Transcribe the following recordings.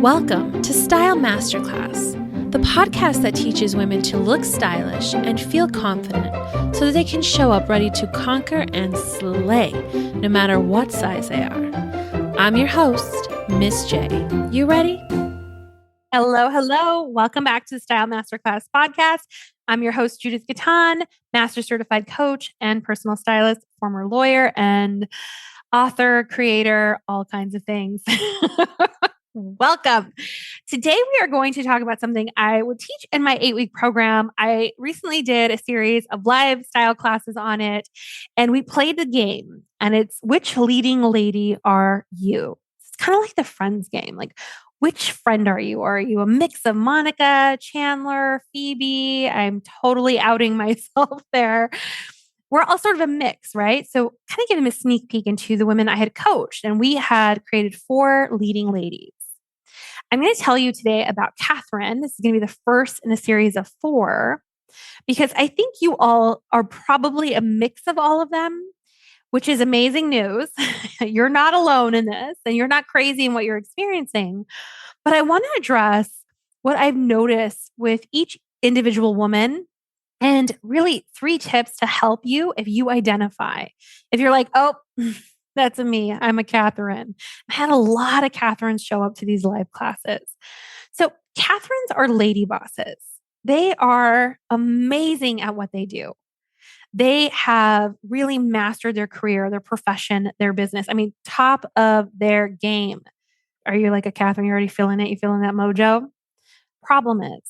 Welcome to Style Masterclass, the podcast that teaches women to look stylish and feel confident so that they can show up ready to conquer and slay no matter what size they are. I'm your host, Miss J. You ready? Hello. Welcome back to the Style Masterclass Podcast. I'm your host, Judith Gatan, Master Certified Coach and Personal Stylist, former lawyer and author, creator, all kinds of things. Welcome. Today, we are going to talk about something I would teach in my 8-week program. I recently did a series of live style classes on it, and we played the game, and it's which leading lady are you? It's kind of like the Friends game. Like, which friend are you? Are you a mix of Monica, Chandler, Phoebe? I'm totally outing myself there. We're all sort of a mix, right? So kind of giving a sneak peek into the women I had coached, and we had created 4 leading ladies. I'm going to tell you today about Katherine. This is going to be the first in a series of 4, because I think you all are probably a mix of all of them, which is amazing news. You're not alone in this, and you're not crazy in what you're experiencing. But I want to address what I've noticed with each individual woman, and really 3 tips to help you if you identify. If you're like, oh, that's me. I'm a Katherine. I had a lot of Katherines show up to these live classes. So Katherines are lady bosses. They are amazing at what they do. They have really mastered their career, their profession, their business. I mean, top of their game. Are you like a Katherine? You're already feeling it? You feeling that mojo? Problem is,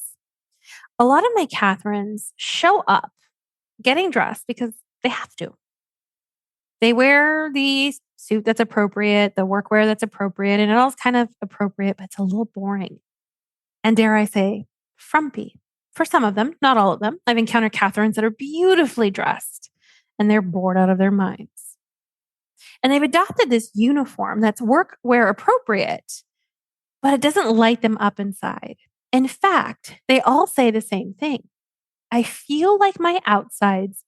a lot of my Katherines show up getting dressed because they have to. They wear the suit that's appropriate, the workwear that's appropriate, and it all's kind of appropriate, but it's a little boring. And dare I say, frumpy. For some of them, not all of them. I've encountered Katherines that are beautifully dressed and they're bored out of their minds. And they've adopted this uniform that's workwear appropriate, but it doesn't light them up inside. In fact, they all say the same thing. I feel like my outsides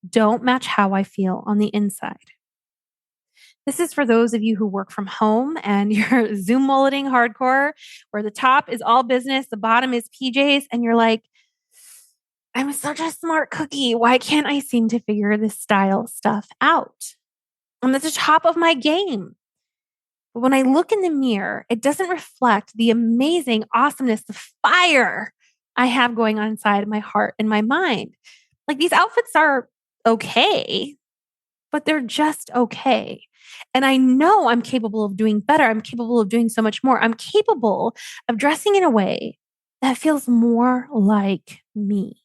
don't match how I feel on the inside. This is for those of you who work from home and you're Zoom mulleting hardcore, where the top is all business, the bottom is PJs, and you're like, I'm such a smart cookie. Why can't I seem to figure this style stuff out? I'm at the top of my game. But when I look in the mirror, it doesn't reflect the amazing awesomeness, the fire I have going on inside my heart and my mind. Like, these outfits are okay, but they're just okay. And I know I'm capable of doing better. I'm capable of doing so much more. I'm capable of dressing in a way that feels more like me.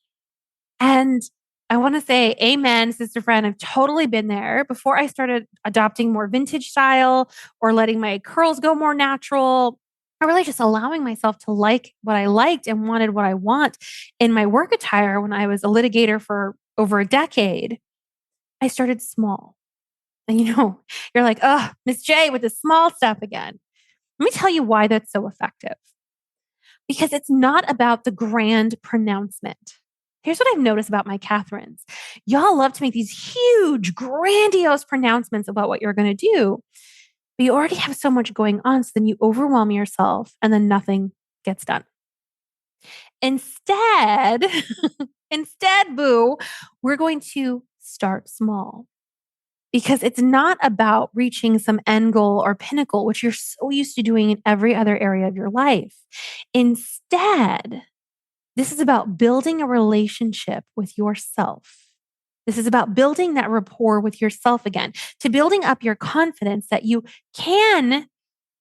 And I want to say, amen, sister friend. I've totally been there. Before I started adopting more vintage style or letting my curls go more natural, or really just allowing myself to like what I liked and wanted what I want in my work attire when I was a litigator for over a decade, I started small. And you're like, oh, Miss J with the small stuff again. Let me tell you why that's so effective. Because it's not about the grand pronouncement. Here's what I've noticed about my Katherines. Y'all love to make these huge, grandiose pronouncements about what you're going to do, but you already have so much going on, so then you overwhelm yourself and then nothing gets done. Instead, boo, we're going to start small. Because it's not about reaching some end goal or pinnacle, which you're so used to doing in every other area of your life. Instead, this is about building a relationship with yourself. This is about building that rapport with yourself again, to building up your confidence that you can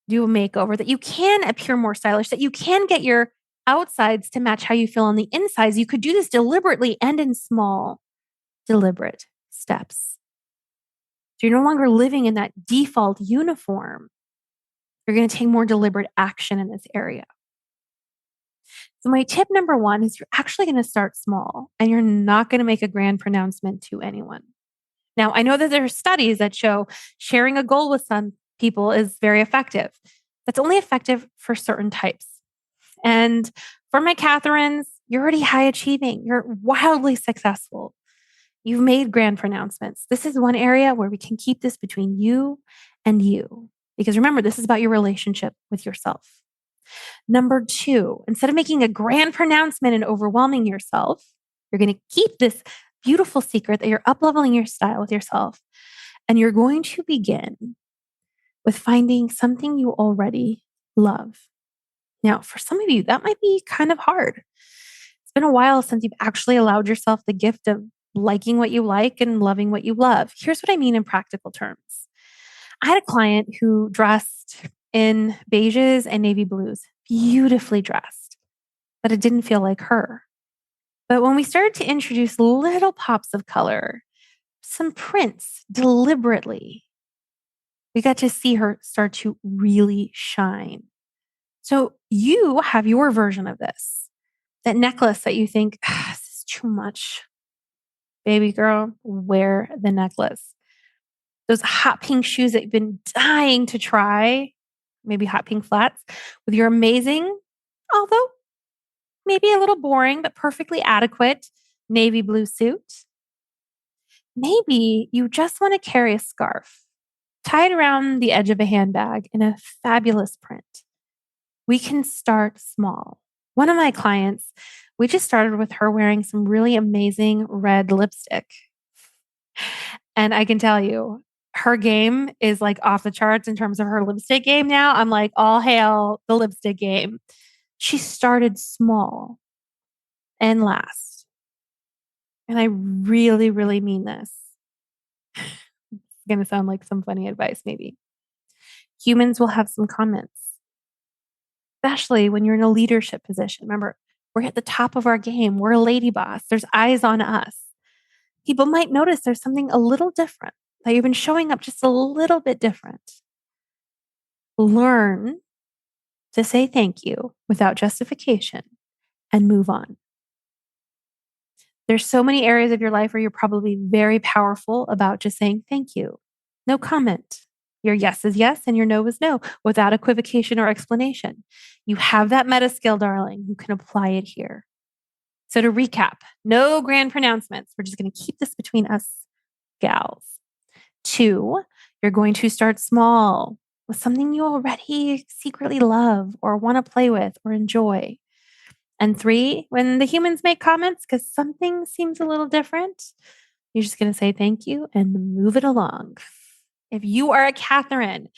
do a makeover, that you can appear more stylish, that you can get your outsides to match how you feel on the insides. You could do this deliberately and in small, deliberate steps. So you're no longer living in that default uniform. You're going to take more deliberate action in this area. So my tip number 1 is you're actually going to start small and you're not going to make a grand pronouncement to anyone. Now, I know that there are studies that show sharing a goal with some people is very effective. That's only effective for certain types. And for my Katherines, you're already high achieving. You're wildly successful. You've made grand pronouncements. This is one area where we can keep this between you and you. Because remember, this is about your relationship with yourself. Number 2, instead of making a grand pronouncement and overwhelming yourself, you're going to keep this beautiful secret that you're up-leveling your style with yourself. And you're going to begin with finding something you already love. Now, for some of you, that might be kind of hard. It's been a while since you've actually allowed yourself the gift of liking what you like and loving what you love. Here's what I mean in practical terms. I had a client who dressed in beiges and navy blues, beautifully dressed, but it didn't feel like her. But when we started to introduce little pops of color, some prints deliberately, we got to see her start to really shine. So you have your version of this, that necklace that you think, this is too much. Baby girl, wear the necklace. Those hot pink shoes that you've been dying to try, maybe hot pink flats, with your amazing, although maybe a little boring, but perfectly adequate navy blue suit. Maybe you just want to carry a scarf tied around the edge of a handbag in a fabulous print. We can start small. One of my clients, we just started with her wearing some really amazing red lipstick. And I can tell you, her game is like off the charts in terms of her lipstick game now. I'm like, all hail the lipstick game. She started small and last. And I really, really mean this. It's going to sound like some funny advice, maybe. Humans will have some comments, especially when you're in a leadership position. Remember, we're at the top of our game. We're a lady boss. There's eyes on us. People might notice there's something a little different, that you've been showing up just a little bit different. Learn to say thank you without justification and move on. There's so many areas of your life where you're probably very powerful about just saying thank you. No comment. Your yes is yes and your no is no without equivocation or explanation. You have that meta skill, darling. You can apply it here. So to recap, no grand pronouncements. We're just going to keep this between us gals. 2, you're going to start small with something you already secretly love or want to play with or enjoy. And 3, when the humans make comments because something seems a little different, you're just going to say thank you and move it along. If you are a Katherine,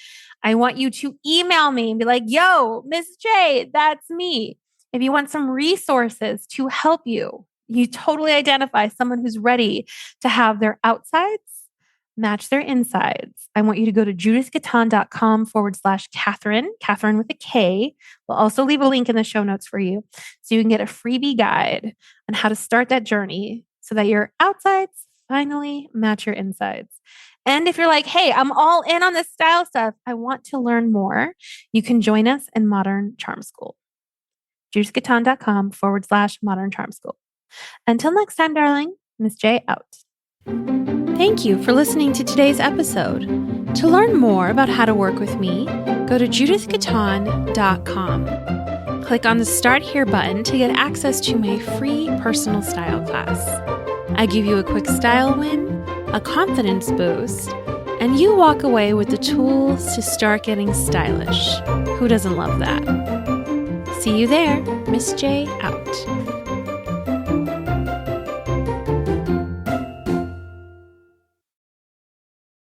I want you to email me and be like, yo, Miss J, that's me. If you want some resources to help you, you totally identify someone who's ready to have their outsides match their insides. I want you to go to judithgaton.com/Katherine, Katherine with a K. We'll also leave a link in the show notes for you so you can get a freebie guide on how to start that journey so that your outsides finally match your insides. And if you're like, hey, I'm all in on this style stuff, I want to learn more, you can join us in Modern Charm School. judithgaton.com/Modern Charm School. Until next time, darling, Miss J out. Thank you for listening to today's episode. To learn more about how to work with me, go to judithgaton.com. Click on the Start Here button to get access to my free personal style class. I give you a quick style win, a confidence boost, and you walk away with the tools to start getting stylish. Who doesn't love that? See you there. Miss J out.